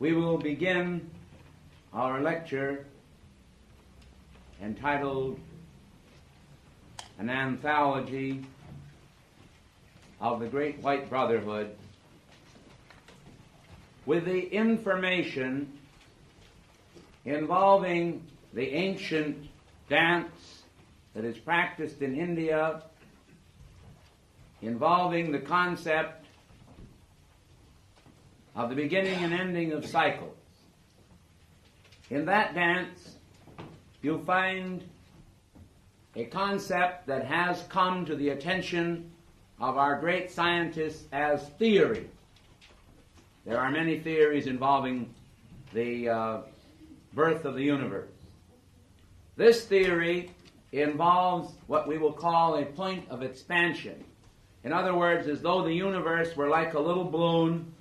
We will begin our lecture entitled An Anthology of the Great White Brotherhood with the information involving the ancient dance that is practiced in India, involving the concept of the beginning and ending of cycles. In that dance, you find a concept that has come to the attention of our great scientists as theory. There are many theories involving the birth of the universe. This theory involves what we will call a point of expansion. In other words, as though the universe were like a little balloon,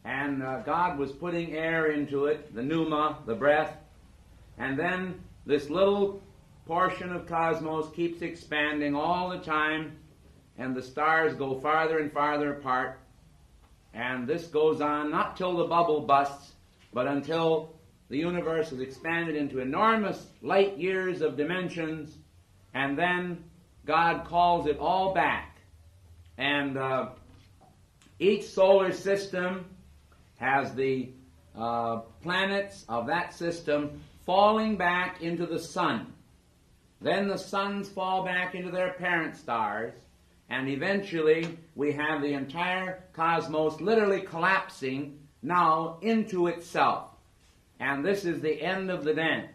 and God was putting air into it, the pneuma, the breath, and then this little portion of cosmos keeps expanding all the time, and the stars go farther and farther apart, and this goes on not till the bubble busts, but until the universe is expanded into enormous light years of dimensions, and then God calls it all back. And each solar system has the planets of that system falling back into the sun. Then the suns fall back into their parent stars, and eventually we have the entire cosmos literally collapsing now into itself. And this is the end of the dance.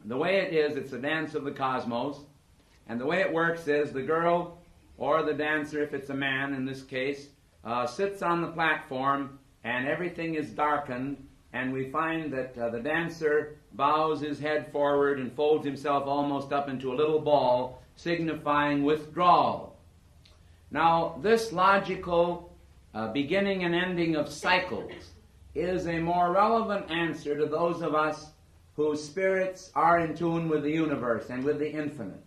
The way it is, it's the dance of the cosmos, and the way it works is the girl, or the dancer if it's a man in this case, sits on the platform, and everything is darkened, and we find that the dancer bows his head forward and folds himself almost up into a little ball, signifying withdrawal. Now, this logical beginning and ending of cycles is a more relevant answer to those of us whose spirits are in tune with the universe and with the infinite.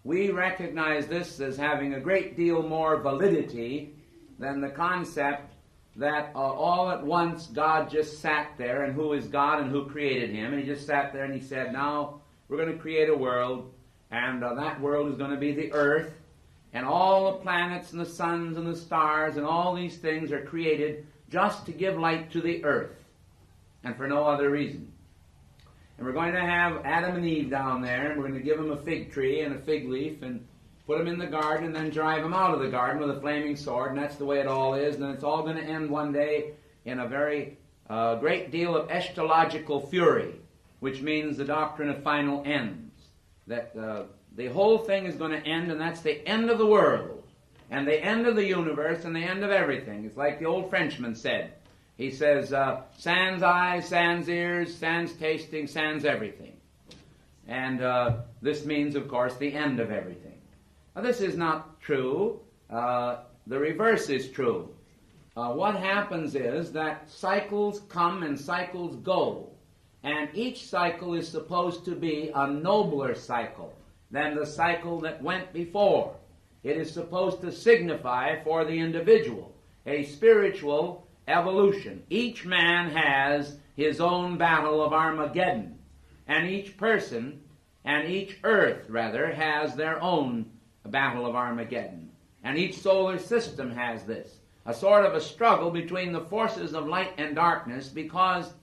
We recognize this as having a great deal more validity than the concept that all at once God just sat there, and who is God and who created him, and he just sat there and he said, now we're going to create a world, and that world is going to be the earth, and all the planets and the suns and the stars and all these things are created just to give light to the earth, and for no other reason. And we're going to have Adam and Eve down there, and we're going to give them a fig tree and a fig leaf, and put them in the garden, and then drive them out of the garden with a flaming sword, and that's the way it all is, and it's all going to end one day in a very great deal of eschatological fury, which means the doctrine of final ends. That the whole thing is going to end, and that's the end of the world, and the end of the universe, and the end of everything. It's like the old Frenchman said. He says, sans eyes, sans ears, sans tasting, sans everything. And this means, of course, the end of everything. Now, this is not true. The reverse is true. What happens is that cycles come and cycles go, and each cycle is supposed to be a nobler cycle than the cycle that went before. It is supposed to signify for the individual a spiritual evolution. Each man has his own battle of Armageddon, and each person, and each earth, rather, has their own battle of Armageddon. And each solar system has this, a sort of a struggle between the forces of light and darkness, because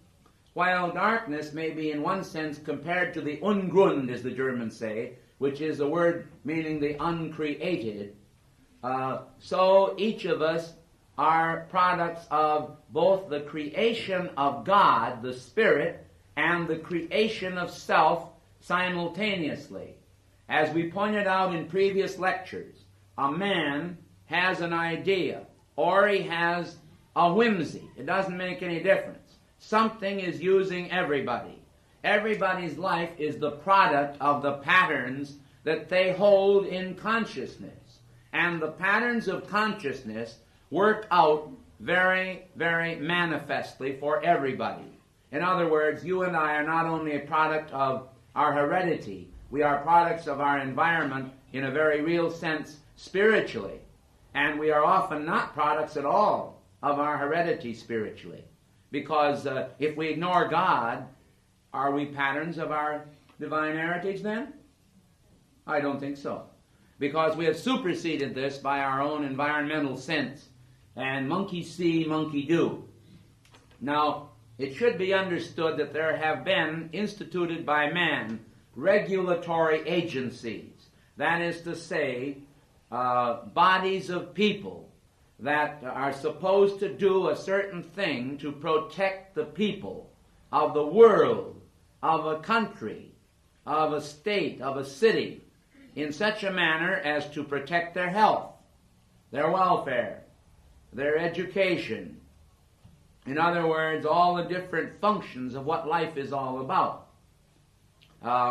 while darkness may be in one sense compared to the Ungrund, as the Germans say, which is a word meaning the uncreated, so each of us are products of both the creation of God, the Spirit, and the creation of self simultaneously. As we pointed out in previous lectures, a man has an idea, or he has a whimsy. It doesn't make any difference. Something is using everybody. Everybody's life is the product of the patterns that they hold in consciousness. And the patterns of consciousness work out very, very manifestly for everybody. In other words, you and I are not only a product of our heredity, we are products of our environment in a very real sense spiritually. And we are often not products at all of our heredity spiritually. Because if we ignore God, are we patterns of our divine heritage then? I don't think so. Because we have superseded this by our own environmental sense. And monkey see, monkey do. Now, it should be understood that there have been instituted by man regulatory agencies. That is to say, bodies of people that are supposed to do a certain thing to protect the people of the world, of a country, of a state, of a city, in such a manner as to protect their health, their welfare, their education. In other words, all the different functions of what life is all about.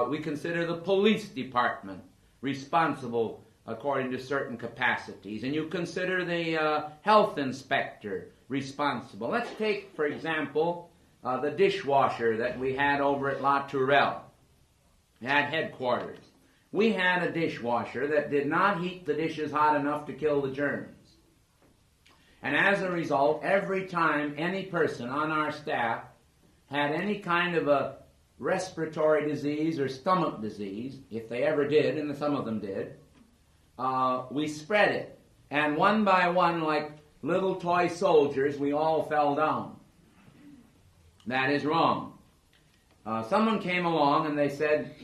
We consider the police department responsible according to certain capacities, and you consider the health inspector responsible. Let's take, for example, the dishwasher that we had over at La Tourelle, at headquarters. We had a dishwasher that did not heat the dishes hot enough to kill the germs. And as a result, every time any person on our staff had any kind of a respiratory disease or stomach disease, if they ever did, and some of them did, we spread it. And one by one, like little toy soldiers, we all fell down. That is wrong. Someone came along and they said,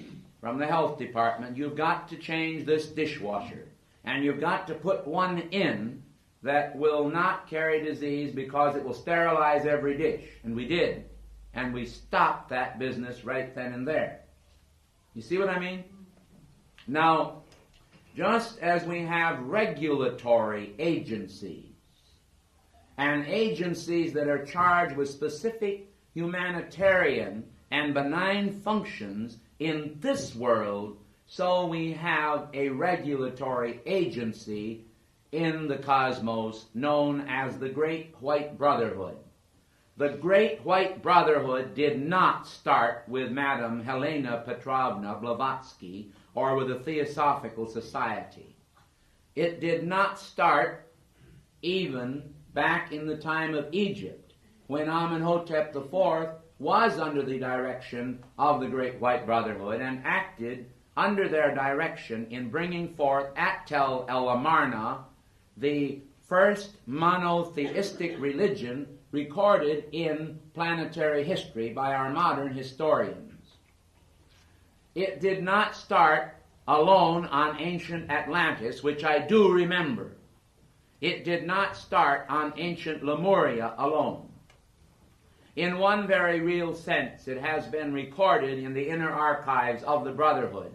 from the health department, you've got to change this dishwasher. And you've got to put one in that will not carry disease because it will sterilize every dish. And we did. And we stopped that business right then and there. You see what I mean? Now, just as we have regulatory agencies, and agencies that are charged with specific humanitarian and benign functions in this world, so we have a regulatory agency in the cosmos known as the Great White Brotherhood. The Great White Brotherhood did not start with Madame Helena Petrovna Blavatsky or with a Theosophical Society. It did not start even back in the time of Egypt, when Amenhotep IV was under the direction of the Great White Brotherhood and acted under their direction in bringing forth at Tel El Amarna the first monotheistic religion recorded in planetary history by our modern historians. It did not start alone on ancient Atlantis, which I do remember. It did not start on ancient Lemuria alone. In one very real sense, it has been recorded in the inner archives of the Brotherhood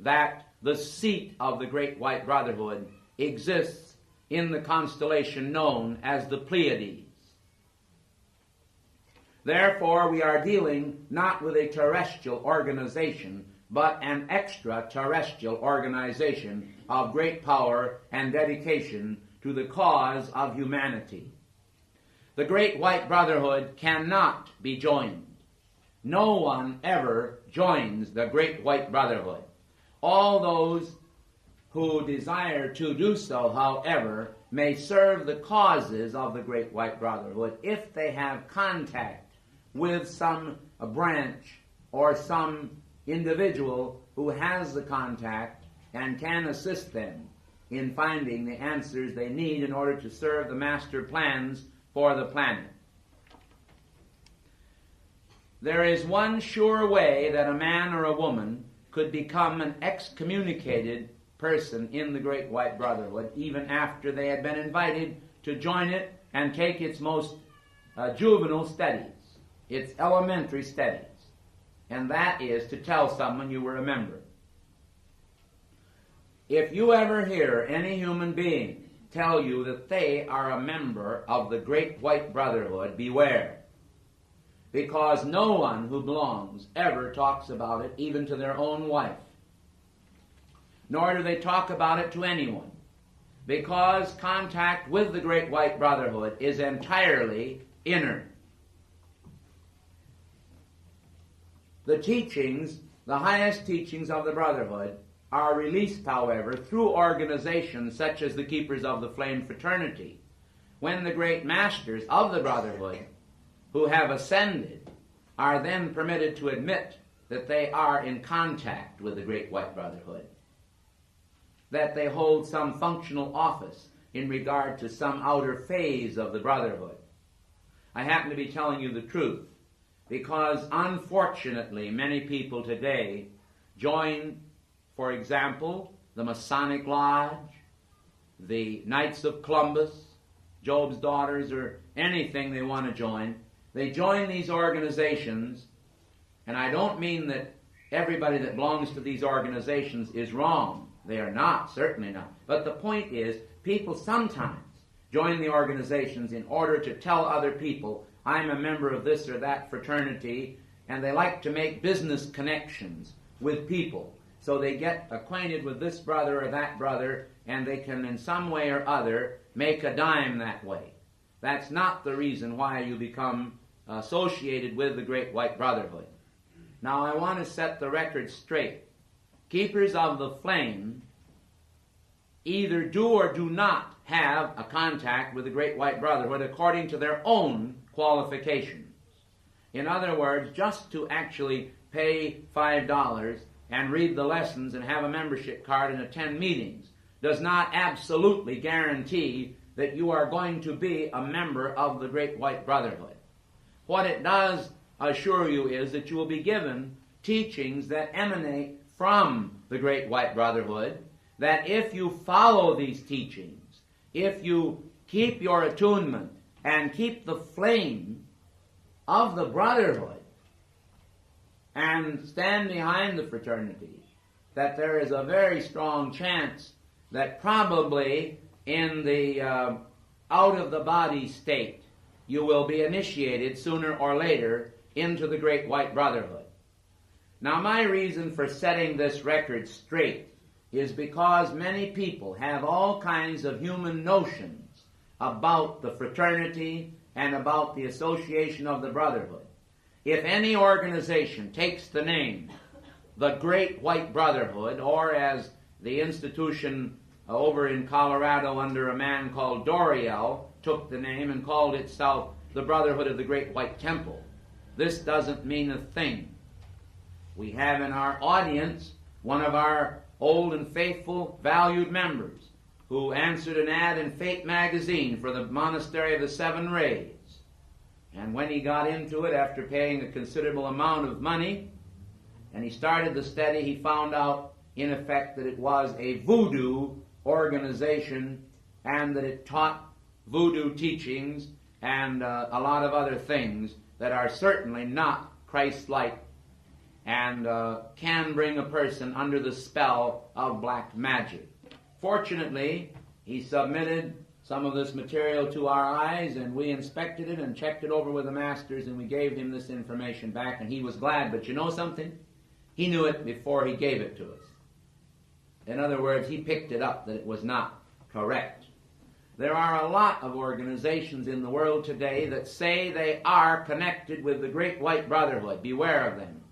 that the seat of the Great White Brotherhood exists in the constellation known as the Pleiades. Therefore, we are dealing not with a terrestrial organization, but an extraterrestrial organization of great power and dedication to the cause of humanity. The Great White Brotherhood cannot be joined. No one ever joins the Great White Brotherhood. All those who desire to do so, however, may serve the causes of the Great White Brotherhood if they have contact with some branch or some individual who has the contact and can assist them in finding the answers they need in order to serve the master plans for the planet. There is one sure way that a man or a woman could become an excommunicated person in the Great White Brotherhood, even after they had been invited to join it and take its most juvenile studies, its elementary studies. And that is to tell someone you were a member. If you ever hear any human being tell you that they are a member of the Great White Brotherhood, beware. Because no one who belongs ever talks about it, even to their own wife. Nor do they talk about it to anyone. Because contact with the Great White Brotherhood is entirely inner. The teachings, the highest teachings of the Brotherhood, are released, however, through organizations such as the Keepers of the Flame Fraternity, when the great masters of the Brotherhood who have ascended are then permitted to admit that they are in contact with the Great White Brotherhood, that they hold some functional office in regard to some outer phase of the Brotherhood. I happen to be telling you the truth because, unfortunately, many people today join, for example, the Masonic Lodge, the Knights of Columbus, Job's Daughters, or anything they want to join. They join these organizations, and I don't mean that everybody that belongs to these organizations is wrong. They are not, certainly not. But the point is, people sometimes join the organizations in order to tell other people, I'm a member of this or that fraternity, and they like to make business connections with people. So they get acquainted with this brother or that brother, and they can in some way or other make a dime that way. That's not the reason why you become associated with the Great White Brotherhood. Now I want to set the record straight. Keepers of the Flame either do or do not have a contact with the Great White Brotherhood according to their own qualifications. In other words, just to actually pay $5 and read the lessons and have a membership card and attend meetings does not absolutely guarantee that you are going to be a member of the Great White Brotherhood. What it does assure you is that you will be given teachings that emanate from the Great White Brotherhood, that if you follow these teachings, if you keep your attunement and keep the flame of the Brotherhood and stand behind the fraternity, that there is a very strong chance that probably in the out-of-the-body state you will be initiated sooner or later into the Great White Brotherhood. Now, my reason for setting this record straight is because many people have all kinds of human notions about the fraternity and about the association of the Brotherhood. If any organization takes the name the Great White Brotherhood, or as the institution over in Colorado under a man called Doriel took the name and called itself the Brotherhood of the Great White Temple, this doesn't mean a thing. We have in our audience one of our old and faithful, valued members who answered an ad in Fate magazine for the Monastery of the Seven Rays. And when he got into it, after paying a considerable amount of money, and he started the study, he found out, in effect, that it was a voodoo organization and that it taught voodoo teachings and a lot of other things that are certainly not Christ-like and can bring a person under the spell of black magic. Fortunately, he submitted some of this material to our eyes, and we inspected it and checked it over with the masters, and we gave him this information back, and he was glad. But you know something? He knew it before he gave it to us. In other words, he picked it up that it was not correct. There are a lot of organizations in the world today that say they are connected with the Great White Brotherhood. Beware of them.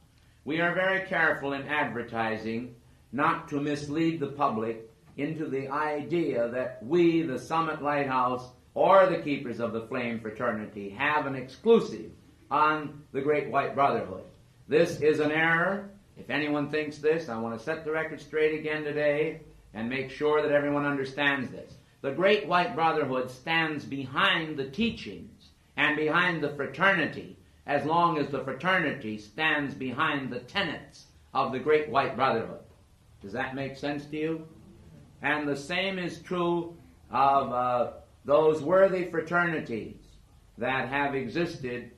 We are very careful in advertising not to mislead the public into the idea that we, the Summit Lighthouse, or the Keepers of the Flame Fraternity, have an exclusive on the Great White Brotherhood. This is an error. If anyone thinks this, I want to set the record straight again today and make sure that everyone understands this. The Great White Brotherhood stands behind the teachings and behind the fraternity as long as the fraternity stands behind the tenets of the Great White Brotherhood. Does that make sense to you? And the same is true of those worthy fraternities that have existed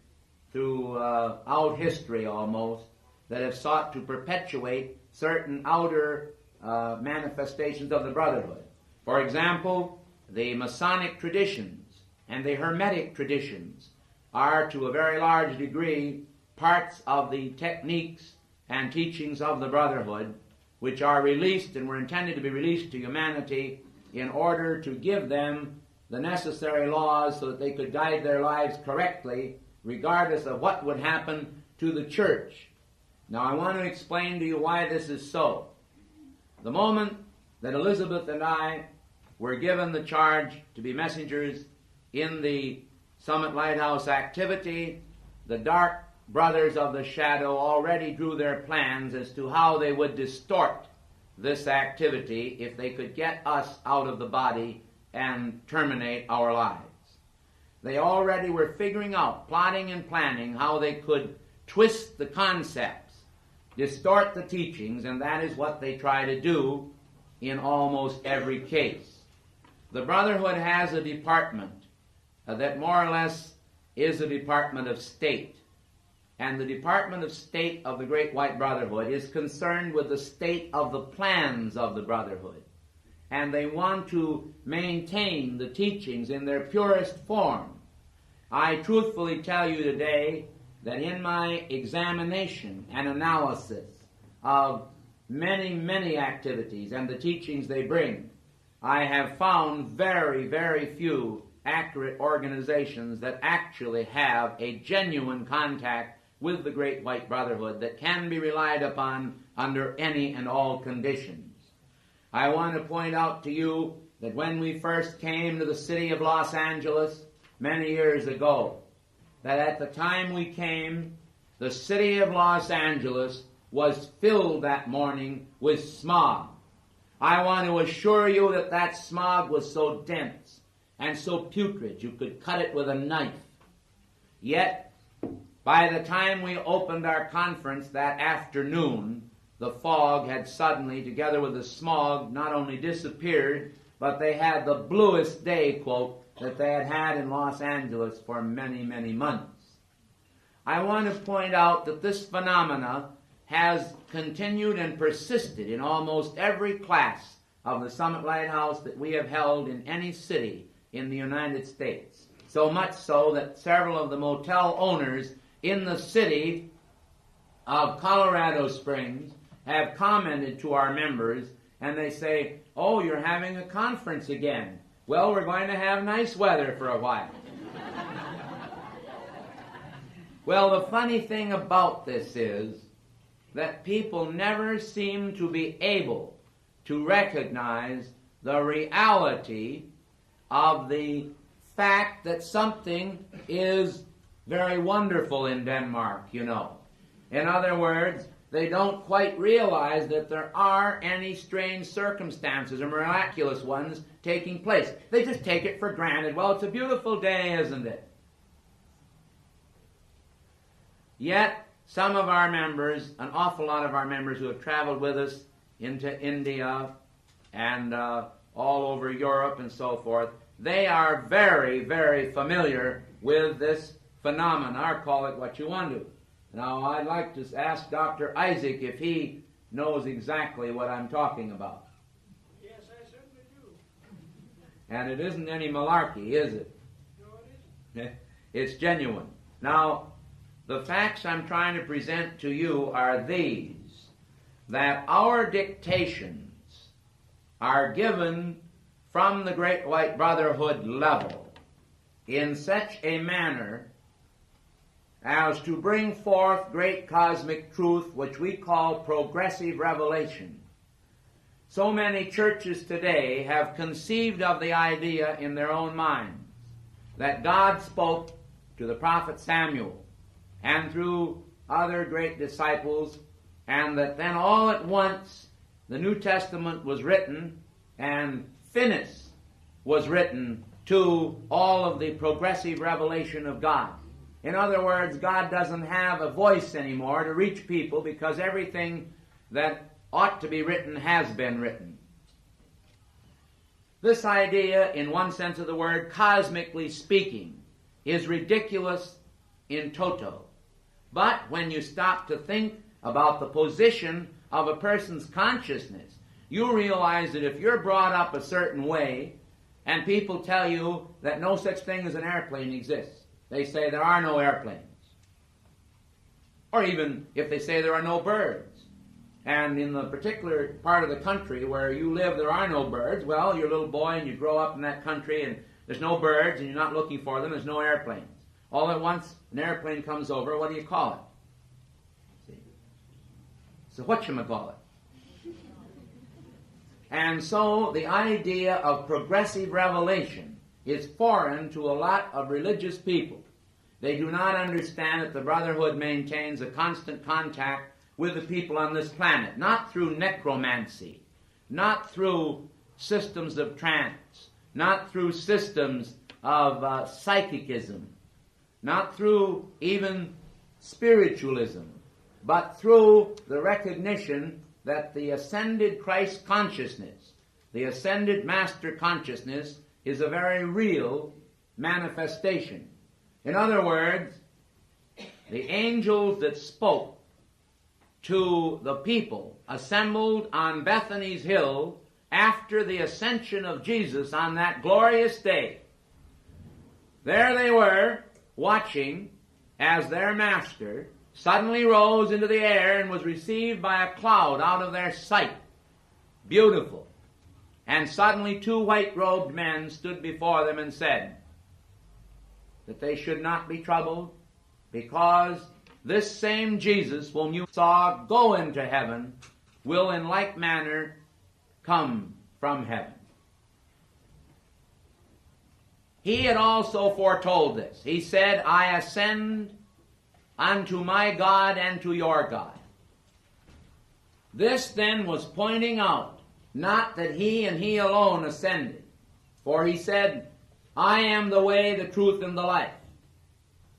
throughout history almost, that have sought to perpetuate certain outer manifestations of the Brotherhood. For example, the Masonic traditions and the Hermetic traditions are to a very large degree parts of the techniques and teachings of the Brotherhood, which are released and were intended to be released to humanity in order to give them the necessary laws so that they could guide their lives correctly regardless of what would happen to the church. Now I want to explain to you why this is so. The moment that Elizabeth and I were given the charge to be messengers in the Summit Lighthouse activity, the dark brothers of the shadow already drew their plans as to how they would distort this activity if they could get us out of the body and terminate our lives. They already were figuring out, plotting and planning how they could twist the concepts, distort the teachings, and that is what they try to do in almost every case. The Brotherhood has a department that more or less is a Department of State. And the Department of State of the Great White Brotherhood is concerned with the state of the plans of the Brotherhood. And they want to maintain the teachings in their purest form. I truthfully tell you today that in my examination and analysis of many, many activities and the teachings they bring, I have found very, very few accurate organizations that actually have a genuine contact with the Great White Brotherhood that can be relied upon under any and all conditions. I want to point out to you that when we first came to the city of Los Angeles many years ago, that at the time we came, the city of Los Angeles was filled that morning with smog. I want to assure you that that smog was so dense and so putrid you could cut it with a knife. Yet, by the time we opened our conference that afternoon, the fog had suddenly, together with the smog, not only disappeared, but they had the bluest day, quote, that they had had in Los Angeles for many, many months. I want to point out that this phenomena has continued and persisted in almost every class of the Summit Lighthouse that we have held in any city in the United States. So much so that several of the motel owners in the city of Colorado Springs have commented to our members, and they say, "Oh, you're having a conference again. Well, we're going to have nice weather for a while." Well, the funny thing about this is that people never seem to be able to recognize the reality of the fact that something is very wonderful in Denmark, you know. In other words, they don't quite realize that there are any strange circumstances or miraculous ones taking place. They just take it for granted. Well, it's a beautiful day, isn't it? Yet, some of our members, an awful lot of our members who have traveled with us into India and all over Europe and so forth, they are very, very familiar with this phenomena, or call it what you want to. Now, I'd like to ask Dr. Isaac if he knows exactly what I'm talking about. Yes, I certainly do. And it isn't any malarkey, is it? No, it isn't. It's genuine. Now, the facts I'm trying to present to you are these, that our dictations are given from the Great White Brotherhood level in such a manner as to bring forth great cosmic truth, which we call progressive revelation. So many churches today have conceived of the idea in their own minds that God spoke to the prophet Samuel and through other great disciples, and that then all at once the New Testament was written and finis was written to all of the progressive revelation of God. In other words, God doesn't have a voice anymore to reach people because everything that ought to be written has been written. This idea, in one sense of the word, cosmically speaking, is ridiculous in toto. But when you stop to think about the position of a person's consciousness, you realize that if you're brought up a certain way and people tell you that no such thing as an airplane exists, they say there are no airplanes. Or even if they say there are no birds. And in the particular part of the country where you live there are no birds, well, you're a little boy and you grow up in that country and there's no birds and you're not looking for them, there's no airplanes. All at once an airplane comes over, what do you call it? See? So whatchamacallit. And so the idea of progressive revelation is foreign to a lot of religious people. They do not understand that the Brotherhood maintains a constant contact with the people on this planet, not through necromancy, not through systems of trance, not through systems of psychicism, not through even spiritualism, but through the recognition that the ascended Christ consciousness, the ascended Master consciousness, is a very real manifestation. In other words, the angels that spoke to the people assembled on Bethany's hill after the ascension of Jesus on that glorious day, there they were, watching as their Master suddenly rose into the air and was received by a cloud out of their sight. Beautiful. And suddenly 2 white-robed men stood before them and said that they should not be troubled, because this same Jesus whom you saw go into heaven will in like manner come from heaven. He had also foretold this. He said, I ascend unto my God and to your God. This then was pointing out not that he and he alone ascended, for he said, I am the way, the truth, and the life.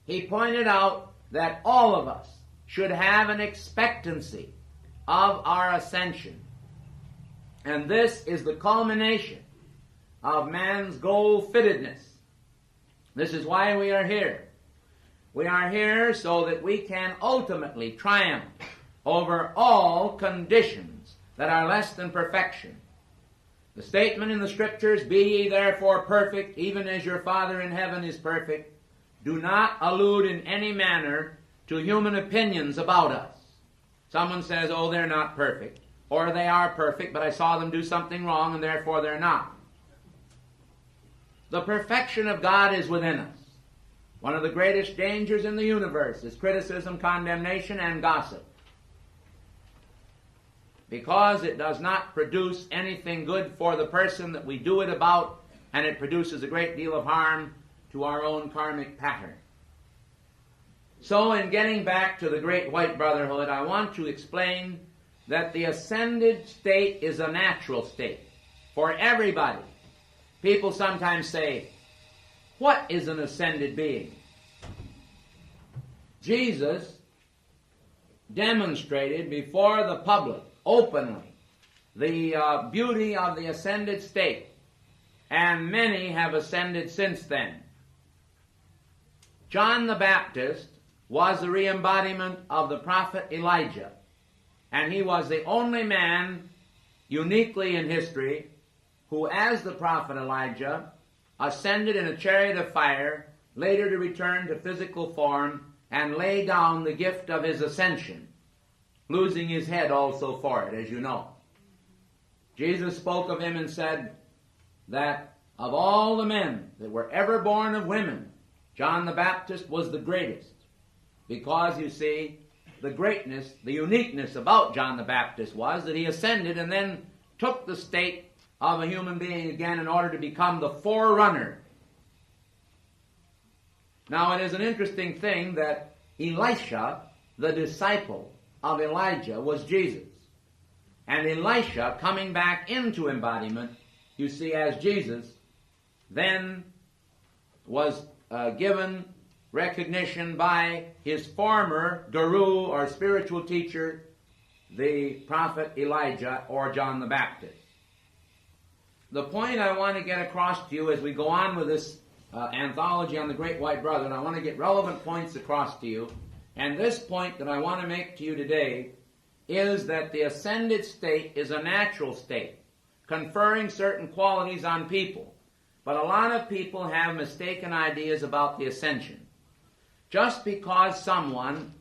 He pointed out that all of us should have an expectancy of our ascension. And this is the culmination of man's goal-fittedness. This is why we are here. We are here so that we can ultimately triumph over all conditions that are less than perfection. The statement in the Scriptures, be ye therefore perfect, even as your Father in heaven is perfect, do not allude in any manner to human opinions about us. Someone says, oh, they're not perfect, or they are perfect, but I saw them do something wrong, and therefore they're not. The perfection of God is within us. One of the greatest dangers in the universe is criticism, condemnation, and gossip, because it does not produce anything good for the person that we do it about, and it produces a great deal of harm to our own karmic pattern. So in getting back to the Great White Brotherhood, I want to explain that the ascended state is a natural state for everybody. People sometimes say, what is an ascended being? Jesus demonstrated before the public openly the beauty of the ascended state, and many have ascended since then. John the Baptist was the re-embodiment of the prophet Elijah, and he was the only man uniquely in history who, as the prophet Elijah, ascended in a chariot of fire, later to return to physical form and lay down the gift of his ascension, losing his head also for it, as you know. Jesus spoke of him and said that of all the men that were ever born of women, John the Baptist was the greatest, because, you see, the greatness, the uniqueness about John the Baptist was that he ascended and then took the state of a human being again in order to become the forerunner. Now, it is an interesting thing that Elisha, the disciple of Elijah, was Jesus. And Elisha, coming back into embodiment, you see, as Jesus, then was given recognition by his former guru or spiritual teacher, the prophet Elijah or John the Baptist. The point I want to get across to you as we go on with this anthology on the Great White Brotherhood, I want to get relevant points across to you. And this point that I want to make to you today is that the ascended state is a natural state, conferring certain qualities on people. But a lot of people have mistaken ideas about the ascension. Just because someone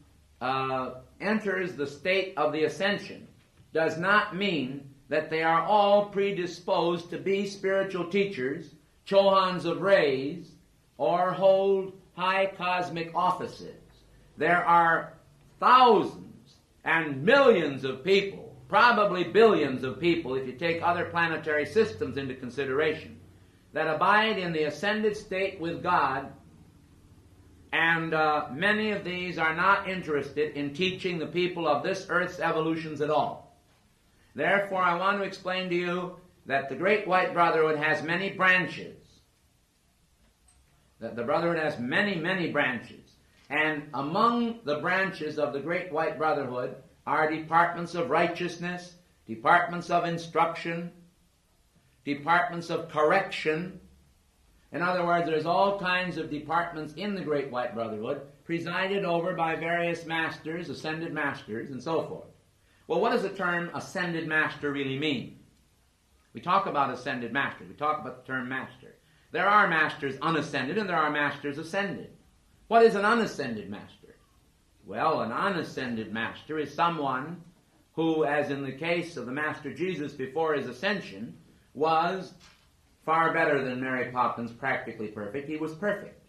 enters the state of the ascension does not mean that they are all predisposed to be spiritual teachers, Chohans of rays, or hold high cosmic offices. There are thousands and millions of people, probably billions of people if you take other planetary systems into consideration, that abide in the ascended state with God And many of these are not interested in teaching the people of this earth's evolutions at all. Therefore, I want to explain to you that the Great White Brotherhood has many branches. That the Brotherhood has many, many branches. And among the branches of the Great White Brotherhood are departments of righteousness, departments of instruction, departments of correction. In other words, there's all kinds of departments in the Great White Brotherhood presided over by various masters, ascended masters, and so forth. Well, what does the term ascended master really mean? We talk about ascended masters. We talk about the term master. There are masters unascended and there are masters ascended. What is an unascended master? Well, an unascended master is someone who, as in the case of the Master Jesus before his ascension, was far better than Mary Poppins, practically perfect. He was perfect.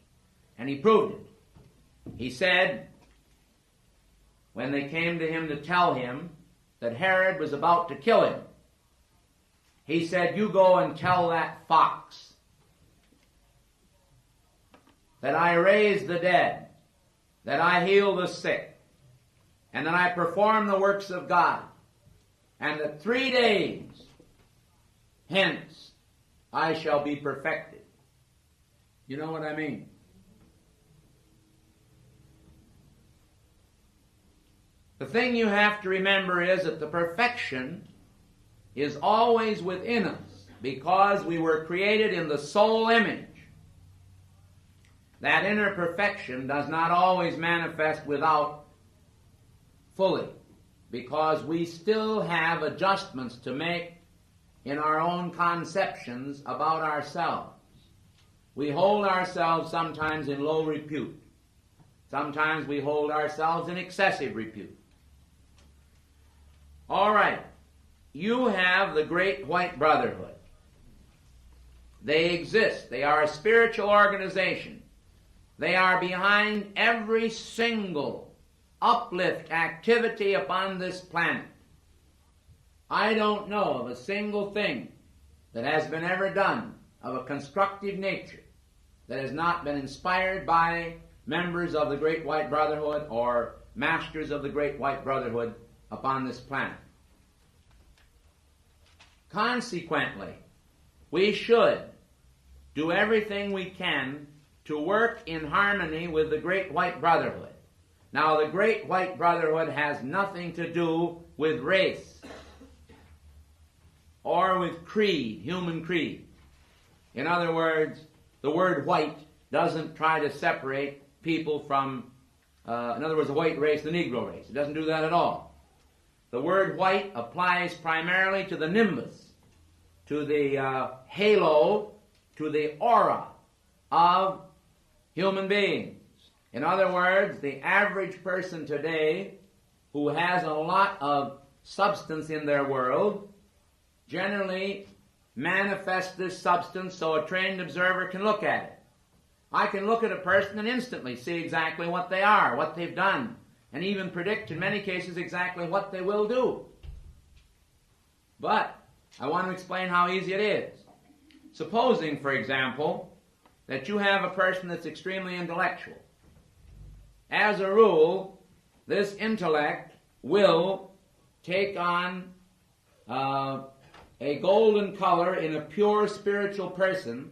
And he proved it. He said, when they came to him to tell him that Herod was about to kill him, he said, "You go and tell that fox that I raise the dead, that I heal the sick, and that I perform the works of God, and that 3 days hence I shall be perfected." You know what I mean? The thing you have to remember is that the perfection is always within us because we were created in the soul image. That inner perfection does not always manifest without fully, because we still have adjustments to make in our own conceptions about ourselves. We hold ourselves sometimes in low repute. Sometimes we hold ourselves in excessive repute. All right, you have the Great White Brotherhood. They exist. They are a spiritual organization. They are behind every single uplift activity upon this planet. I don't know of a single thing that has been ever done of a constructive nature that has not been inspired by members of the Great White Brotherhood or masters of the Great White Brotherhood upon this planet. Consequently, we should do everything we can to work in harmony with the Great White Brotherhood. Now, the Great White Brotherhood has nothing to do with race or with creed, human creed. In other words, the word white doesn't try to separate people from, in other words, the white race, the Negro race. It doesn't do that at all. The word white applies primarily to the nimbus, to the halo, to the aura of human beings. In other words, the average person today who has a lot of substance in their world generally manifests this substance so a trained observer can look at it. I can look at a person and instantly see exactly what they are, what they've done, and even predict in many cases exactly what they will do. But I want to explain how easy it is. Supposing, for example, that you have a person that's extremely intellectual. As a rule, this intellect will take on a golden color in a pure spiritual person,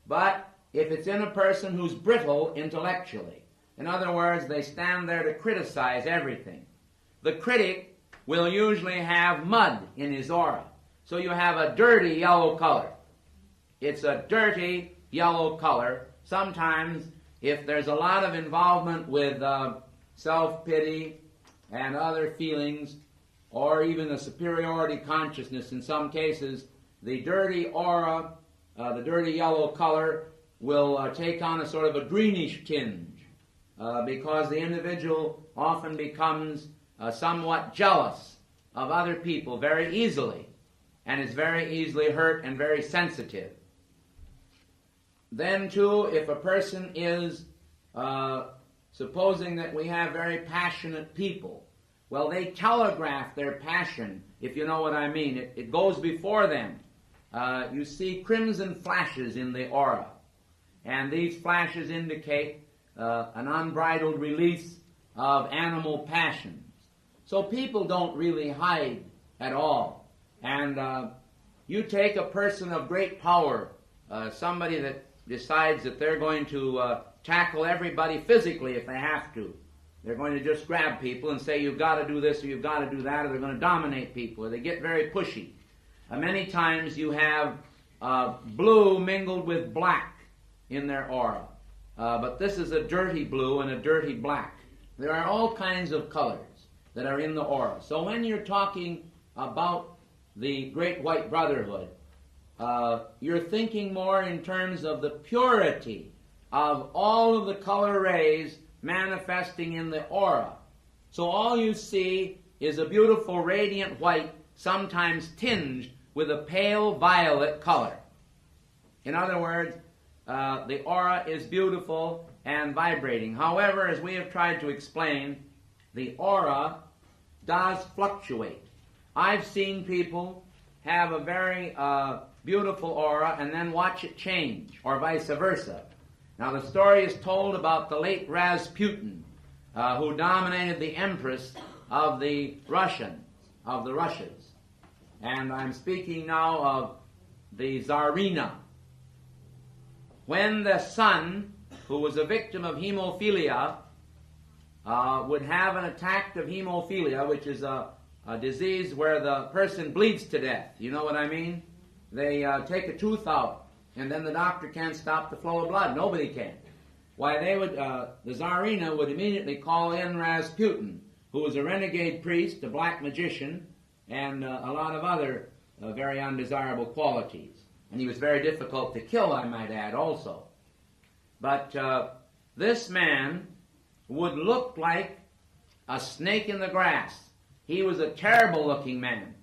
but if it's in a person who's brittle intellectually, in other words, they stand there to criticize everything, the critic will usually have mud in his aura. So you have a dirty yellow color. It's a dirty yellow color. Sometimes, if there's a lot of involvement with self-pity and other feelings, or even a superiority consciousness in some cases, the dirty aura, the dirty yellow color, will take on a sort of a greenish tinge, because the individual often becomes somewhat jealous of other people very easily, and is very easily hurt and very sensitive. Then, too, if a person is, supposing that we have very passionate people, well, they telegraph their passion, if you know what I mean. It goes before them. You see crimson flashes in the aura, and these flashes indicate an unbridled release of animal passions. So people don't really hide at all. And you take a person of great power, somebody that decides that they're going to tackle everybody physically if they have to. They're going to just grab people and say, you've got to do this or you've got to do that, or they're going to dominate people, or they get very pushy. Many times you have blue mingled with black in their aura. But this is a dirty blue and a dirty black. There are all kinds of colors that are in the aura. So when you're talking about the Great White Brotherhood, you're thinking more in terms of the purity of all of the color rays manifesting in the aura. So all you see is a beautiful radiant white, sometimes tinged with a pale violet color. In other words, the aura is beautiful and vibrating. However, as we have tried to explain, the aura does fluctuate. I've seen people have a very beautiful aura and then watch it change, or vice versa. Now, the story is told about the late Rasputin, who dominated the empress of the Russias. And I'm speaking now of the Tsarina. When the son, who was a victim of hemophilia, would have an attack of hemophilia, which is a disease where the person bleeds to death. You know what I mean? They take a tooth out, and then the doctor can't stop the flow of blood. Nobody can. Why, the Tsarina would immediately call in Rasputin, who was a renegade priest, a black magician, and a lot of other very undesirable qualities. And he was very difficult to kill, I might add, also. But this man would look like a snake in the grass. He was a terrible-looking man,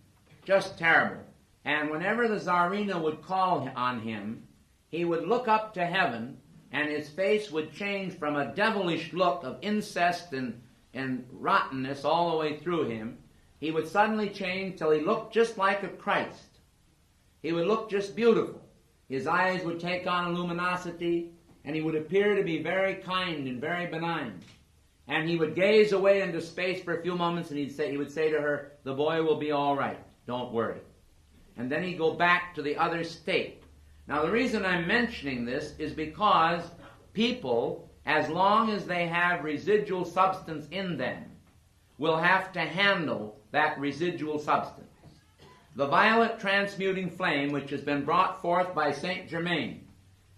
just terrible. And whenever the Tsarina would call on him, he would look up to heaven, and his face would change from a devilish look of incest and rottenness all the way through him. He would suddenly change till he looked just like a Christ. He would look just beautiful. His eyes would take on a luminosity, and he would appear to be very kind and very benign. And he would gaze away into space for a few moments, and he would say to her, "The boy will be all right. Don't worry." And then he'd go back to the other state. Now, the reason I'm mentioning this is because people, as long as they have residual substance in them, will have to handle that residual substance. The violet transmuting flame, which has been brought forth by Saint Germain,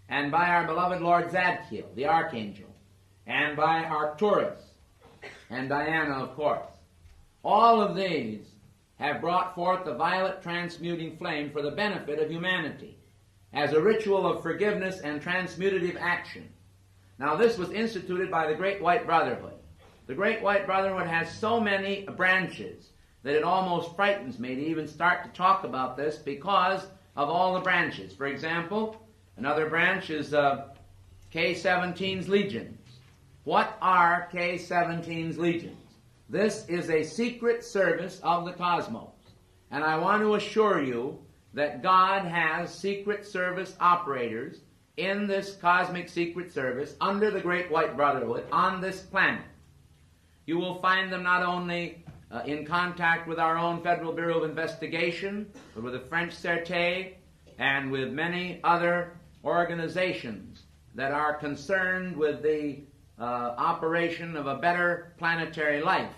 and by our beloved Lord Zadkiel, the Archangel, and by Arcturus, and Diana, of course. All of these have brought forth the violet transmuting flame for the benefit of humanity, as a ritual of forgiveness and transmutative action. Now, this was instituted by the Great White Brotherhood. The Great White Brotherhood has so many branches that it almost frightens me to even start to talk about this because of all the branches. For example, another branch is K-17's Legions. What are K-17's Legions? This is a secret service of the cosmos. And I want to assure you that God has secret service operators in this cosmic secret service under the Great White Brotherhood on this planet. You will find them not only in contact with our own Federal Bureau of Investigation, but with the French Sûreté and with many other organizations that are concerned with the operation of a better planetary life.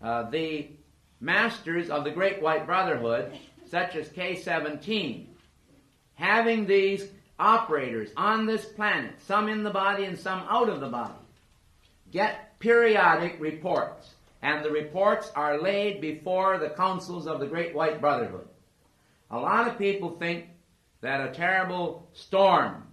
The masters of the Great White Brotherhood, such as K-17, having these operators on this planet, some in the body and some out of the body, get periodic reports, and the reports are laid before the councils of the Great White Brotherhood. A lot of people think that a terrible storm,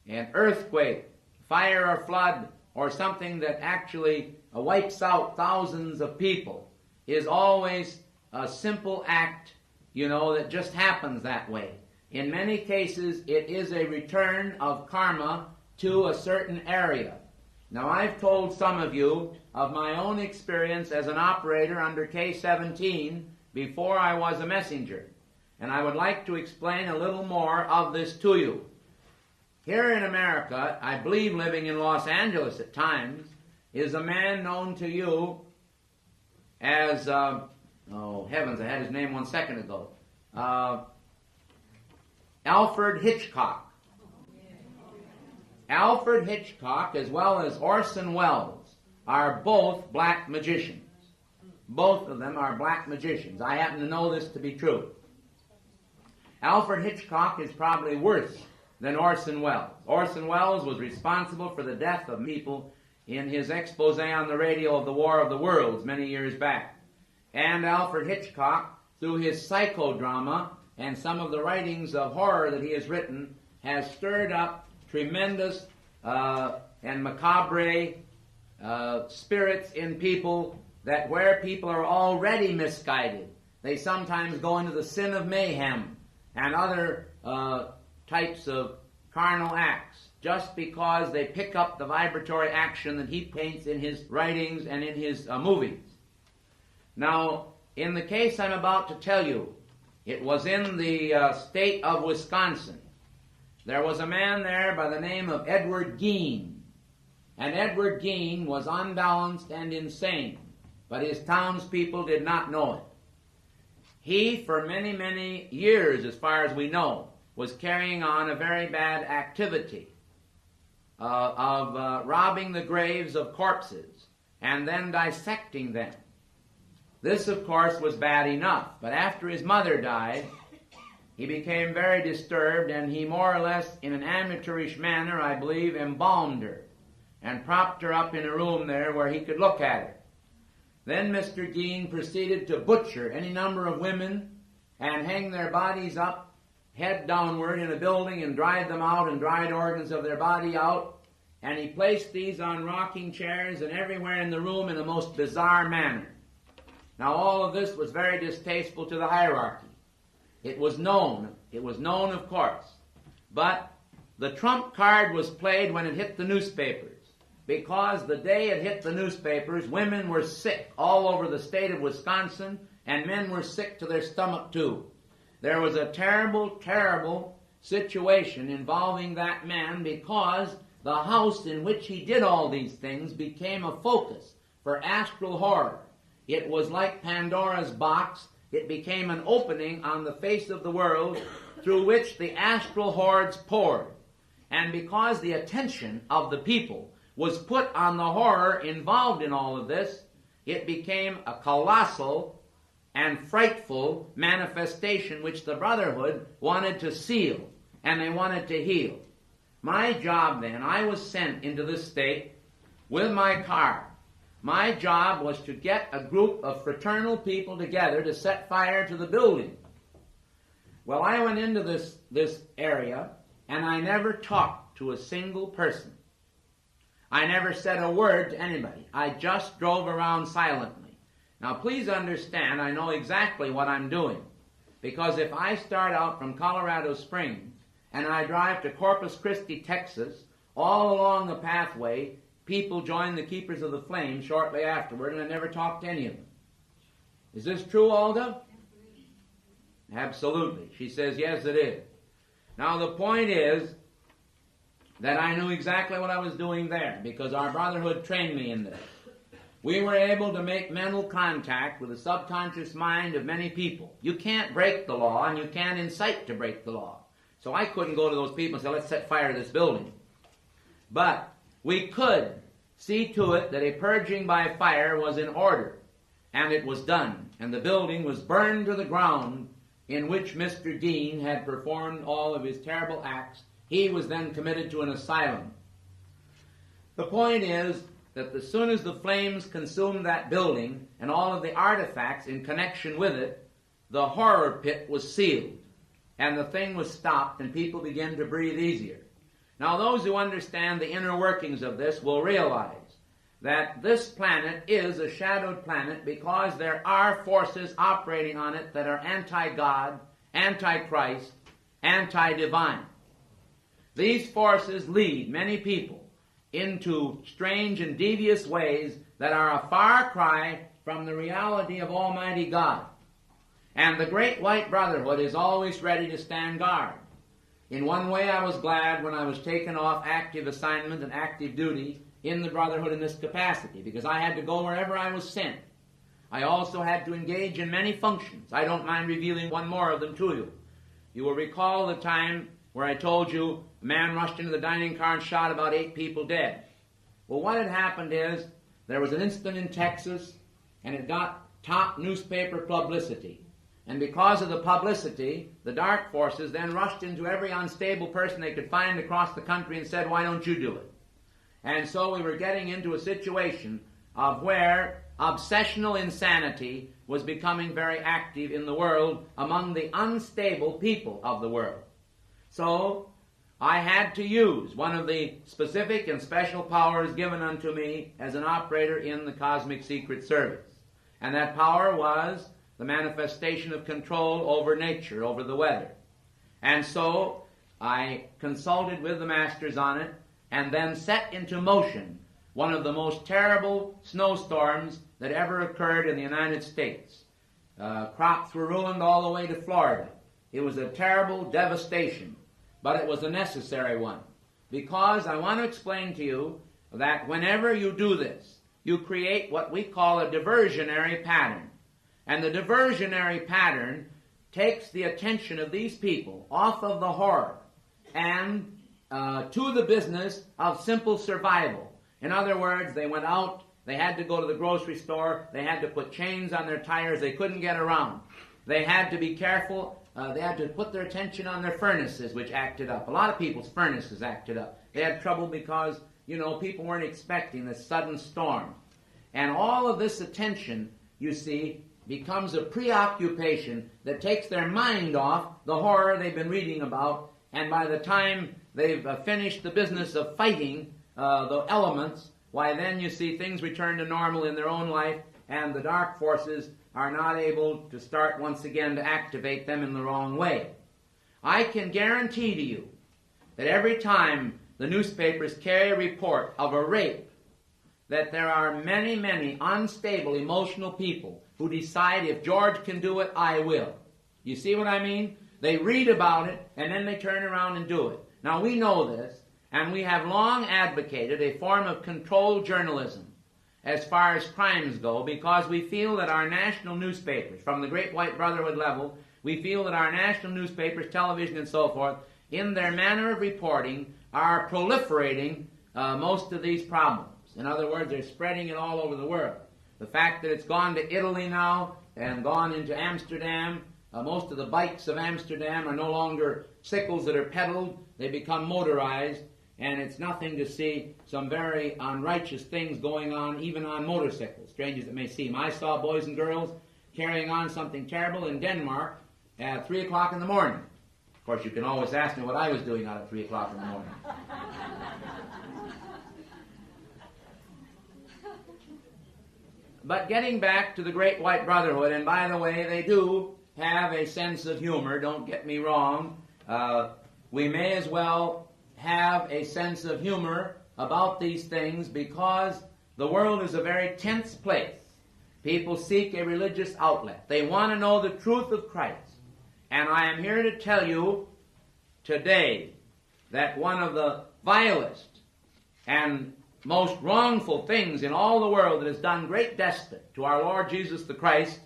an earthquake, fire or flood, or something that actually wipes out thousands of people is always a simple act, that just happens that way. In many cases, it is a return of karma to a certain area. Now, I've told some of you of my own experience as an operator under K-17 before I was a messenger, and I would like to explain a little more of this to you. Here in America, I believe living in Los Angeles at times, is a man known to you as, oh heavens, I had his name 1 second ago, Alfred Hitchcock. Alfred Hitchcock, as well as Orson Welles, are both black magicians. Both of them are black magicians. I happen to know this to be true. Alfred Hitchcock is probably worse than Orson Welles. Orson Welles was responsible for the death of people in his expose on the radio of the War of the Worlds many years back. And Alfred Hitchcock, through his psychodrama and some of the writings of horror that he has written, has stirred up tremendous and macabre spirits in people, that where people are already misguided, they sometimes go into the sin of mayhem and other types of carnal acts, just because they pick up the vibratory action that he paints in his writings and in his movies. Now, in the case I'm about to tell you, it was in the state of Wisconsin. There was a man there by the name of Edward Gein. And Edward Gein was unbalanced and insane, but his townspeople did not know it. He, for many, many years, as far as we know, was carrying on a very bad activity of robbing the graves of corpses and then dissecting them. This, of course, was bad enough, but after his mother died, he became very disturbed, and he more or less, in an amateurish manner, I believe, embalmed her and propped her up in a room there where he could look at her. Then Mr. Gein proceeded to butcher any number of women and hang their bodies up, head downward, in a building and dried them out and dried organs of their body out. And he placed these on rocking chairs and everywhere in the room in a most bizarre manner. Now all of this was very distasteful to the hierarchy. It was known, of course. But the trump card was played when it hit the newspapers, because the day it hit the newspapers, women were sick all over the state of Wisconsin, and men were sick to their stomach too. There was a terrible, terrible situation involving that man, because the house in which he did all these things became a focus for astral horror. It was like Pandora's box. It became an opening on the face of the world through which the astral hordes poured. And because the attention of the people was put on the horror involved in all of this, it became a colossal and frightful manifestation which the Brotherhood wanted to seal and they wanted to heal. My job then, I was sent into this state with my car. My job was to get a group of fraternal people together to set fire to the building. Well, I went into this area, and I never talked to a single person. I never said a word to anybody. I just drove around silently. Now, please understand, I know exactly what I'm doing. Because if I start out from Colorado Springs, and I drive to Corpus Christi, Texas, all along the pathway, people join the Keepers of the Flame shortly afterward, and I never talked to any of them. Is this true, Alda? Absolutely. She says, yes, it is. Now, the point is that I knew exactly what I was doing there, because our Brotherhood trained me in this. We were able to make mental contact with the subconscious mind of many people. You can't break the law, and you can't incite to break the law. So I couldn't go to those people and say, let's set fire to this building. But we could see to it that a purging by fire was in order, and it was done, and the building was burned to the ground in which Mr. Gein had performed all of his terrible acts. He was then committed to an asylum. The point is that as soon as the flames consumed that building and all of the artifacts in connection with it, the horror pit was sealed, and the thing was stopped, and people began to breathe easier. Now, those who understand the inner workings of this will realize that this planet is a shadowed planet because there are forces operating on it that are anti-God, anti-Christ, anti-divine. These forces lead many people into strange and devious ways that are a far cry from the reality of Almighty God. And the Great White Brotherhood is always ready to stand guard. In one way, I was glad when I was taken off active assignment and active duty in the Brotherhood in this capacity, because I had to go wherever I was sent. I also had to engage in many functions. I don't mind revealing one more of them to you. You will recall the time where I told you a man rushed into the dining car and shot about 8 people dead. Well, what had happened is there was an incident in Texas, and it got top newspaper publicity. And because of the publicity, the dark forces then rushed into every unstable person they could find across the country and said, "Why don't you do it?" And so we were getting into a situation of where obsessional insanity was becoming very active in the world among the unstable people of the world. So I had to use one of the specific and special powers given unto me as an operator in the Cosmic Secret Service. And that power was the manifestation of control over nature, over the weather. And so I consulted with the masters on it and then set into motion one of the most terrible snowstorms that ever occurred in the United States. Crops were ruined all the way to Florida. It was a terrible devastation, but it was a necessary one, because I want to explain to you that whenever you do this, you create what we call a diversionary pattern. And the diversionary pattern takes the attention of these people off of the horror and to the business of simple survival. In other words, they went out, they had to go to the grocery store, they had to put chains on their tires, they couldn't get around. They had to be careful, they had to put their attention on their furnaces, which acted up. A lot of people's furnaces acted up. They had trouble because, people weren't expecting this sudden storm. And all of this attention, you see, becomes a preoccupation that takes their mind off the horror they've been reading about, and by the time they've finished the business of fighting the elements, why then you see things return to normal in their own life, and the dark forces are not able to start once again to activate them in the wrong way. I can guarantee to you that every time the newspapers carry a report of a rape, that there are many, many unstable, emotional people who decide, if George can do it, I will. You see what I mean? They read about it, and then they turn around and do it. Now, we know this, and we have long advocated a form of controlled journalism as far as crimes go, because we feel that our national newspapers, from the Great White Brotherhood level, we feel that our national newspapers, television, and so forth, in their manner of reporting, are proliferating most of these problems. In other words, they're spreading it all over the world. The fact that it's gone to Italy now and gone into Amsterdam, most of the bikes of Amsterdam are no longer sickles that are pedaled, they become motorized, and it's nothing to see some very unrighteous things going on even on motorcycles, strange as it may seem. I saw boys and girls carrying on something terrible in Denmark at 3 o'clock in the morning. Of course, you can always ask me what I was doing out at 3 o'clock in the morning. But getting back to the Great White Brotherhood, and by the way, they do have a sense of humor, don't get me wrong. We may as well have a sense of humor about these things because the world is a very tense place. People seek a religious outlet. They want to know the truth of Christ. And I am here to tell you today that one of the vilest and most wrongful things in all the world that has done great despite to our Lord Jesus the Christ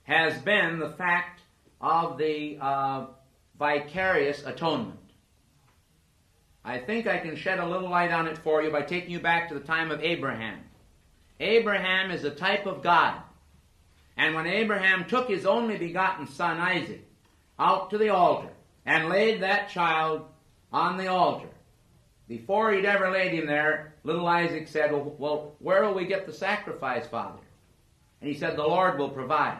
has been the fact of the vicarious atonement. I think I can shed a little light on it for you by taking you back to the time of Abraham. Abraham is a type of God. And when Abraham took his only begotten son Isaac out to the altar and laid that child on the altar, before he'd ever laid him there, little Isaac said, well, where will we get the sacrifice, Father? And he said, the Lord will provide.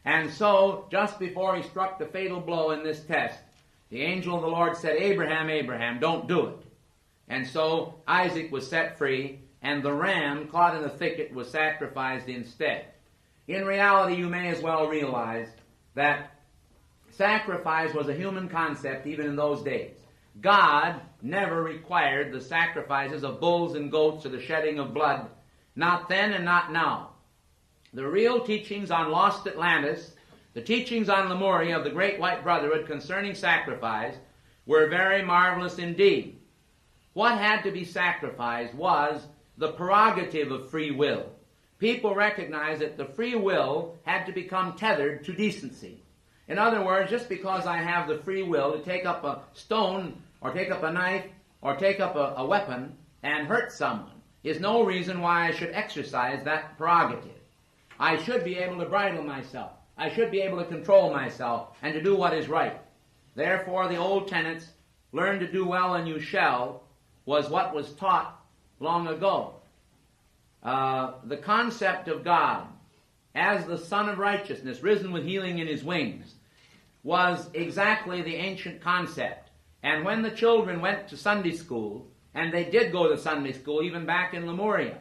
And so, just before he struck the fatal blow in this test, the angel of the Lord said, Abraham, Abraham, don't do it. And so Isaac was set free, and the ram caught in the thicket was sacrificed instead. In reality, you may as well realize that sacrifice was a human concept even in those days. God never required the sacrifices of bulls and goats or the shedding of blood, not then and not now. The real teachings on lost Atlantis, the teachings on Lemuria of the Great White Brotherhood concerning sacrifice, were very marvelous indeed. What had to be sacrificed was the prerogative of free will. People recognized that the free will had to become tethered to decency. In other words, just because I have the free will to take up a stone or take up a knife or take up a weapon and hurt someone is no reason why I should exercise that prerogative. I should be able to bridle myself. I should be able to control myself and to do what is right. Therefore, the old tenets, learn to do well and you shall, was what was taught long ago. The concept of God as the Son of Righteousness, risen with healing in his wings, was exactly the ancient concept. And when the children went to Sunday school, and they did go to Sunday school even back in Lemuria,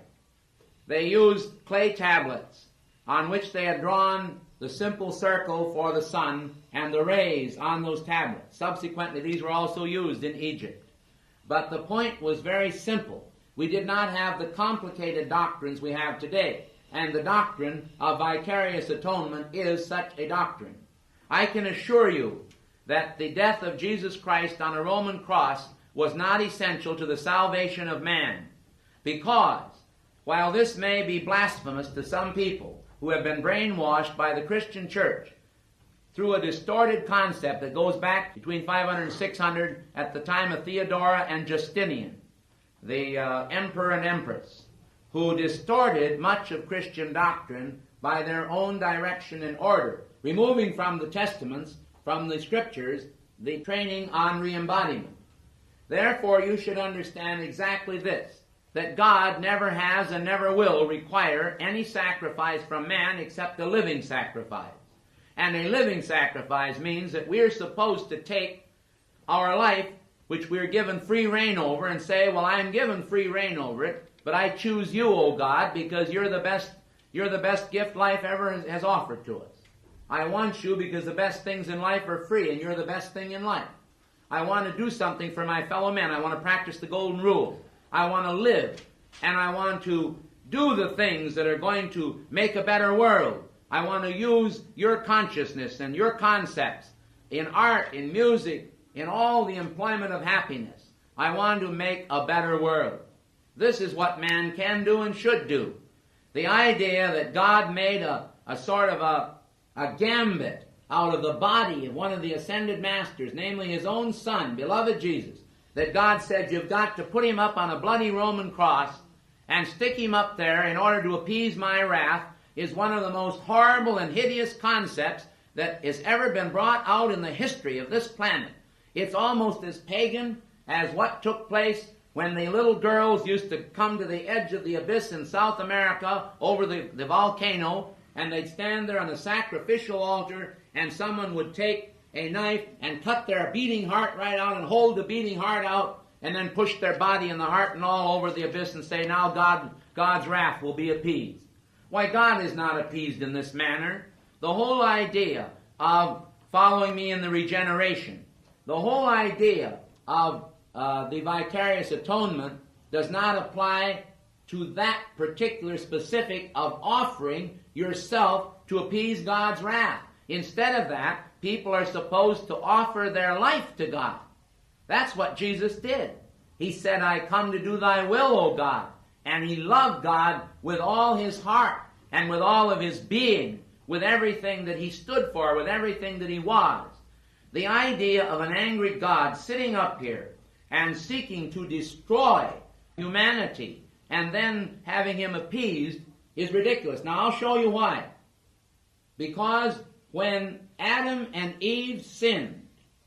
they used clay tablets on which they had drawn the simple circle for the sun and the rays on those tablets. Subsequently, these were also used in Egypt. But the point was very simple. We did not have the complicated doctrines we have today. And the doctrine of vicarious atonement is such a doctrine. I can assure you that the death of Jesus Christ on a Roman cross was not essential to the salvation of man, because while this may be blasphemous to some people who have been brainwashed by the Christian church through a distorted concept that goes back between 500 and 600 at the time of Theodora and Justinian, the emperor and empress, who distorted much of Christian doctrine by their own direction and order, removing from the testaments, from the scriptures, the training on re-embodiment. Therefore, you should understand exactly this, that God never has and never will require any sacrifice from man except a living sacrifice. And a living sacrifice means that we are supposed to take our life, which we are given free rein over, and say, well, I'm given free rein over it, but I choose you, O God, because you're the best gift life ever has offered to us. I want you because the best things in life are free, and you're the best thing in life. I want to do something for my fellow men. I want to practice the golden rule. I want to live, and I want to do the things that are going to make a better world. I want to use your consciousness and your concepts in art, in music, in all the employment of happiness. I want to make a better world. This is what man can do and should do. The idea that God made a sort of a gambit out of the body of one of the ascended masters, namely his own son, beloved Jesus, that God said you've got to put him up on a bloody Roman cross and stick him up there in order to appease my wrath, is one of the most horrible and hideous concepts that has ever been brought out in the history of this planet. It's almost as pagan as what took place when the little girls used to come to the edge of the abyss in South America over the volcano, and they'd stand there on the sacrificial altar, and someone would take a knife and cut their beating heart right out and hold the beating heart out and then push their body and the heart and all over the abyss and say, now God's wrath will be appeased. Why, God is not appeased in this manner. The whole idea of following me in the regeneration, the whole idea of the vicarious atonement does not apply to that particular specific of offering yourself to appease God's wrath. Instead of that, people are supposed to offer their life to God. That's what Jesus did. He said, I come to do thy will, O God. And he loved God with all his heart and with all of his being, with everything that he stood for, with everything that he was. The idea of an angry God sitting up here and seeking to destroy humanity and then having him appeased is ridiculous. Now, I'll show you why. Because when Adam and Eve sinned,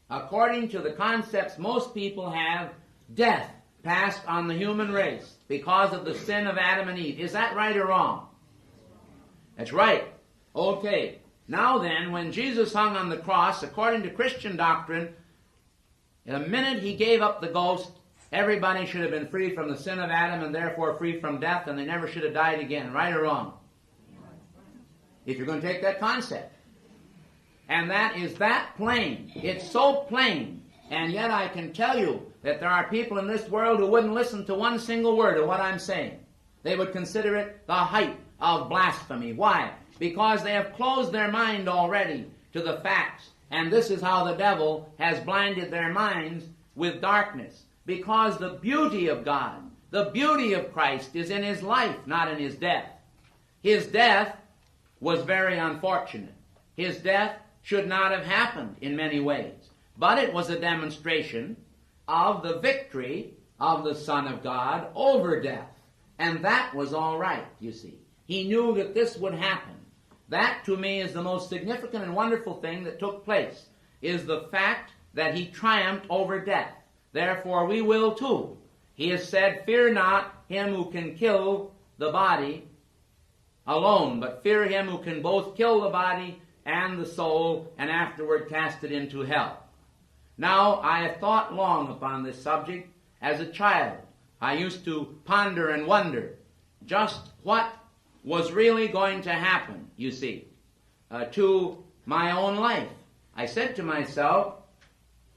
according to the concepts most people have, death passed on the human race because of the sin of Adam and Eve. Is that right or wrong? That's right. Okay. Now then, when Jesus hung on the cross, according to Christian doctrine, the minute he gave up the ghost, everybody should have been free from the sin of Adam and therefore free from death, and they never should have died again. Right or wrong? If you're going to take that concept. And that is that plain. It's so plain. And yet I can tell you that there are people in this world who wouldn't listen to one single word of what I'm saying. They would consider it the height of blasphemy. Why? Because they have closed their mind already to the facts And this is how the devil has blinded their minds with darkness. Because the beauty of God, the beauty of Christ is in his life, not in his death. His death was very unfortunate. His death should not have happened in many ways. But it was a demonstration of the victory of the Son of God over death. And that was all right, you see. He knew that this would happen. That, to me, is the most significant and wonderful thing that took place, is the fact that he triumphed over death. Therefore, we will too. He has said, fear not him who can kill the body alone, but fear him who can both kill the body and the soul, and afterward cast it into hell. Now, I have thought long upon this subject. As a child, I used to ponder and wonder just what was really going to happen, you see, to my own life. I said to myself,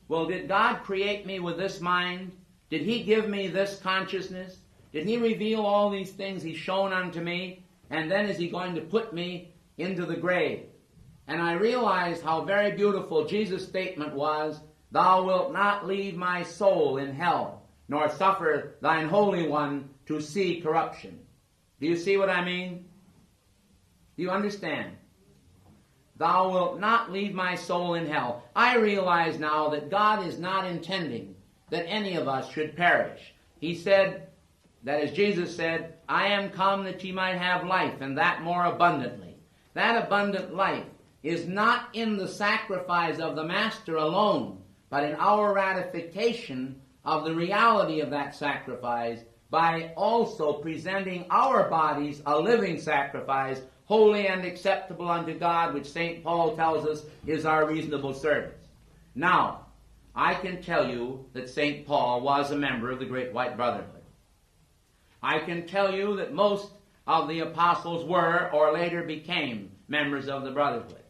well, did God create me with this mind? Did he give me this consciousness? Did he reveal all these things he's shown unto me? And then is he going to put me into the grave? And I realized how very beautiful Jesus' statement was, thou wilt not leave my soul in hell, nor suffer thine Holy One to see corruption. Do you see what I mean? Do you understand? Thou wilt not leave my soul in hell. I realize now that God is not intending that any of us should perish. He said, that as Jesus said, I am come that ye might have life, and that more abundantly. That abundant life is not in the sacrifice of the Master alone, but in our ratification of the reality of that sacrifice by also presenting our bodies a living sacrifice, holy and acceptable unto God, which St. Paul tells us is our reasonable service. Now, I can tell you that St. Paul was a member of the Great White Brotherhood. I can tell you that most of the apostles were or later became members of the Brotherhood.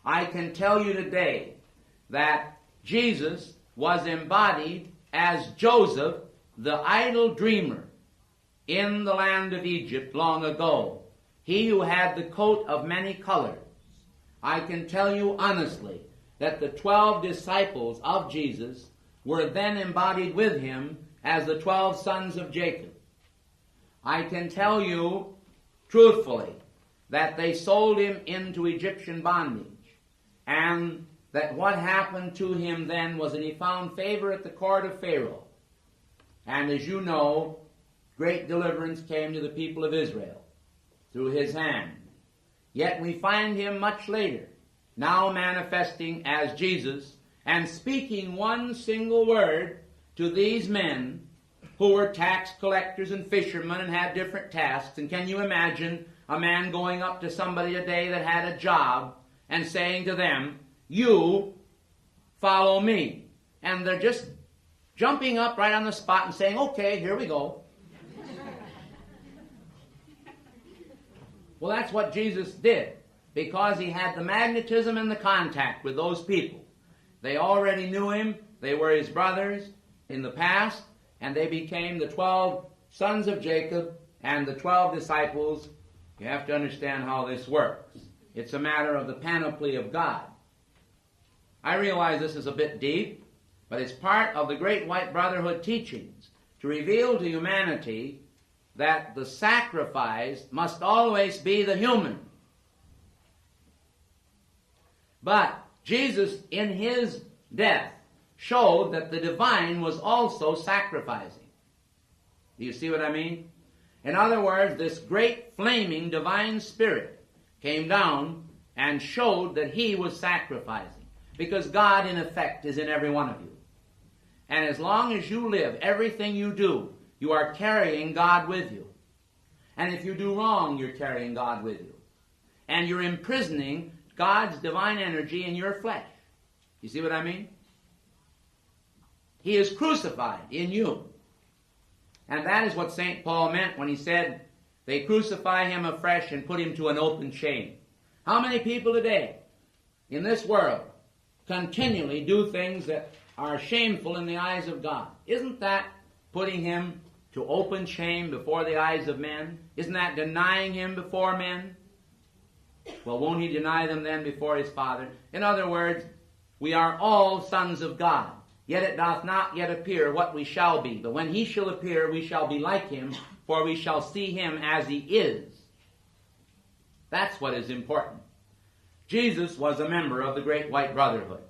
I can tell you today that Jesus was embodied as Joseph, the idle dreamer, in the land of Egypt long ago. He who had the coat of many colors. I can tell you honestly that the 12 disciples of Jesus were then embodied with him as the 12 sons of Jacob. I can tell you truthfully that they sold him into Egyptian bondage, and that what happened to him then was that he found favor at the court of Pharaoh. And as you know, great deliverance came to the people of Israel through his hand. Yet we find him much later, now manifesting as Jesus, and speaking one single word to these men who were tax collectors and fishermen and had different tasks. And can you imagine a man going up to somebody today that had a job and saying to them, you follow me? And they're just jumping up right on the spot and saying, okay, here we go. Well, that's what Jesus did, because he had the magnetism and the contact with those people. They already knew him. They were his brothers in the past, and they became the 12 sons of Jacob and the 12 disciples. You have to understand how this works. It's a matter of the panoply of God. I realize this is a bit deep, but it's part of the Great White Brotherhood teachings to reveal to humanity that the sacrifice must always be the human. But Jesus, in his death, showed that the divine was also sacrificing. Do you see what I mean? In other words, this great flaming divine spirit came down and showed that he was sacrificing, because God, in effect, is in every one of you. And as long as you live, everything you do, you are carrying God with you. And if you do wrong, you're carrying God with you. And you're imprisoning God's divine energy in your flesh. You see what I mean? He is crucified in you. And that is what St. Paul meant when he said, they crucify him afresh and put him to an open shame. How many people today in this world continually do things that are shameful in the eyes of God? Isn't that putting him to open shame before the eyes of men? Isn't that denying him before men? Well, won't he deny them then before his Father? In other words, We are all sons of God. Yet it doth not yet appear what we shall be. But when he shall appear, we shall be like him, for we shall see him as he is. That's what is important. Jesus was a member of the Great White Brotherhood.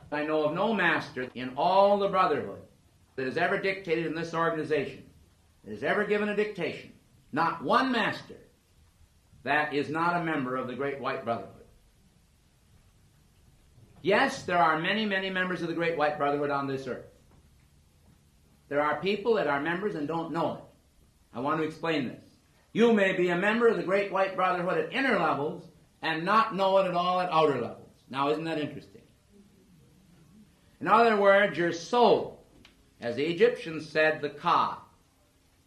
I know of no master in all the brotherhood that has ever dictated in this organization, that has ever given a dictation. Not one master that is not a member of the Great White Brotherhood. Yes, there are many, many members of the Great White Brotherhood on this earth. There are people that are members and don't know it. I want to explain this. You may be a member of the Great White Brotherhood at inner levels and not know it at all at outer levels. Now, isn't that interesting? In other words, your soul, as the Egyptians said, the ka.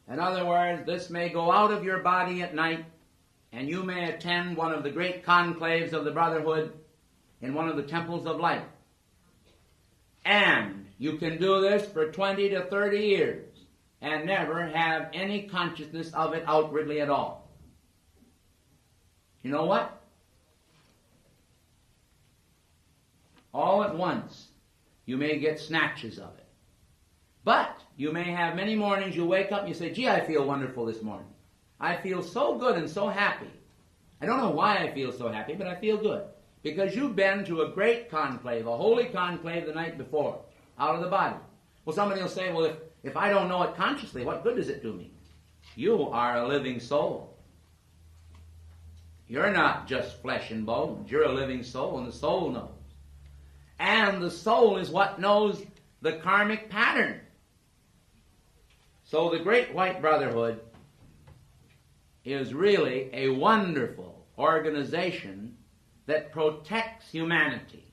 In other words, this may go out of your body at night, and you may attend one of the great conclaves of the Brotherhood in one of the temples of light. And you can do this for 20 to 30 years and never have any consciousness of it outwardly at all. You know what? All at once, you may get snatches of it. But you may have many mornings you wake up and you say, gee, I feel wonderful this morning. I feel so good and so happy. I don't know why I feel so happy, but I feel good. Because you've been to a great conclave, a holy conclave the night before, out of the body. Well, somebody will say, well, if I don't know it consciously, what good does it do me? You are a living soul. You're not just flesh and bones. You're a living soul, and the soul knows. And the soul is what knows the karmic pattern. So the Great White Brotherhood is really a wonderful organization that protects humanity.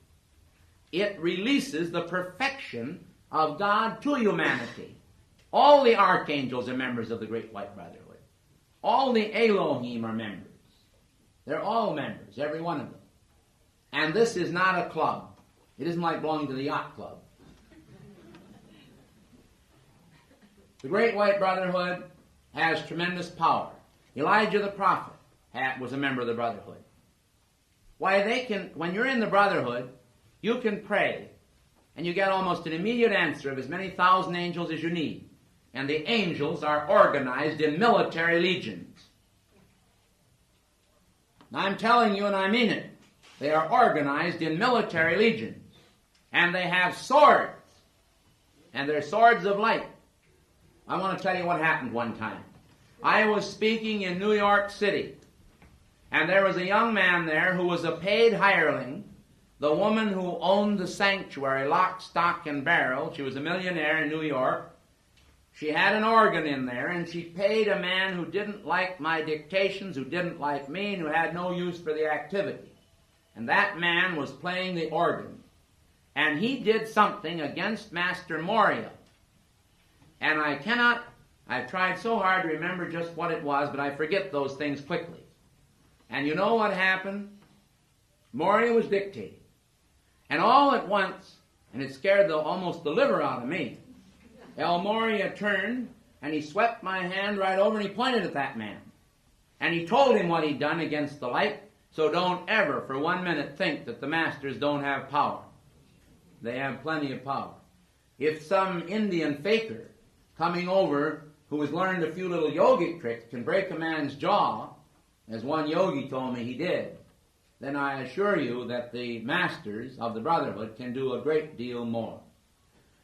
It releases the perfection of God to humanity. All the archangels are members of the Great White Brotherhood. All the Elohim are members. They're all members, every one of them. And this is not a club. It isn't like belonging to the yacht club. The Great White Brotherhood has tremendous power. Elijah the prophet was a member of the Brotherhood. Why, when you're in the Brotherhood, you can pray, and you get almost an immediate answer of as many thousand angels as you need. And the angels are organized in military legions. Now, I'm telling you, and I mean it, they are organized in military legions. And they have swords, and they're swords of light. I want to tell you what happened one time. I was speaking in New York City, and there was a young man there who was a paid hireling. The woman who owned the sanctuary, lock, stock, and barrel, she was a millionaire in New York. She had an organ in there, and she paid a man who didn't like my dictations, who didn't like me, and who had no use for the activity. And that man was playing the organ. And he did something against Master Moria. And I've tried so hard to remember just what it was, but I forget those things quickly. And you know what happened? Moria was dictating. And all at once, and it scared almost the liver out of me, El Moria turned, and he swept my hand right over, and he pointed at that man. And he told him what he'd done against the light, so don't ever for 1 minute think that the masters don't have power. They have plenty of power. If some Indian faker coming over who has learned a few little yogic tricks can break a man's jaw, as one yogi told me he did, then I assure you that the masters of the Brotherhood can do a great deal more.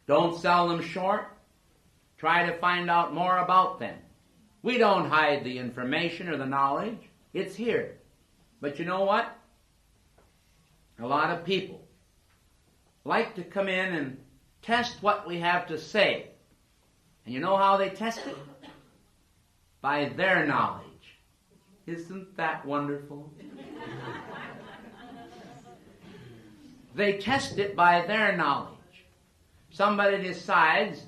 Don't sell them short. Try to find out more about them. We don't hide the information or the knowledge. It's here. But you know what? A lot of people like to come in and test what we have to say. And you know how they test it? By their knowledge. Isn't that wonderful? They test it by their knowledge. Somebody decides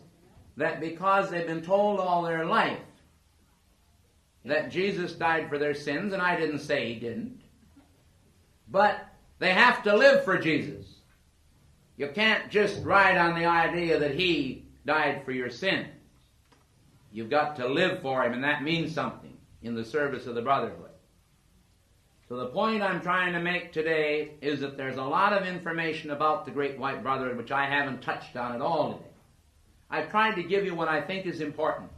that because they've been told all their life that Jesus died for their sins, and I didn't say he didn't, but they have to live for Jesus. You can't just ride on the idea that he died for your sins. You've got to live for him, and that means something in the service of the Brotherhood. So the point I'm trying to make today is that there's a lot of information about the Great White Brotherhood which I haven't touched on at all today. I've tried to give you what I think is important.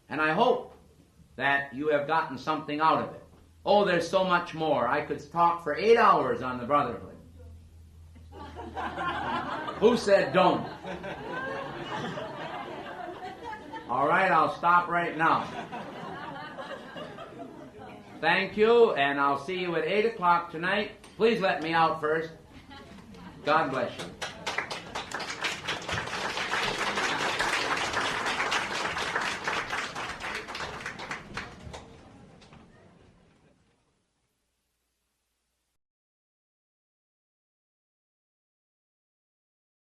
And I hope that you have gotten something out of it. Oh, there's so much more. I could talk for 8 hours on the Brotherhood. Who said don't? All right, I'll stop right now. Thank you, and I'll see you at 8 o'clock tonight. Please let me out first. God bless you.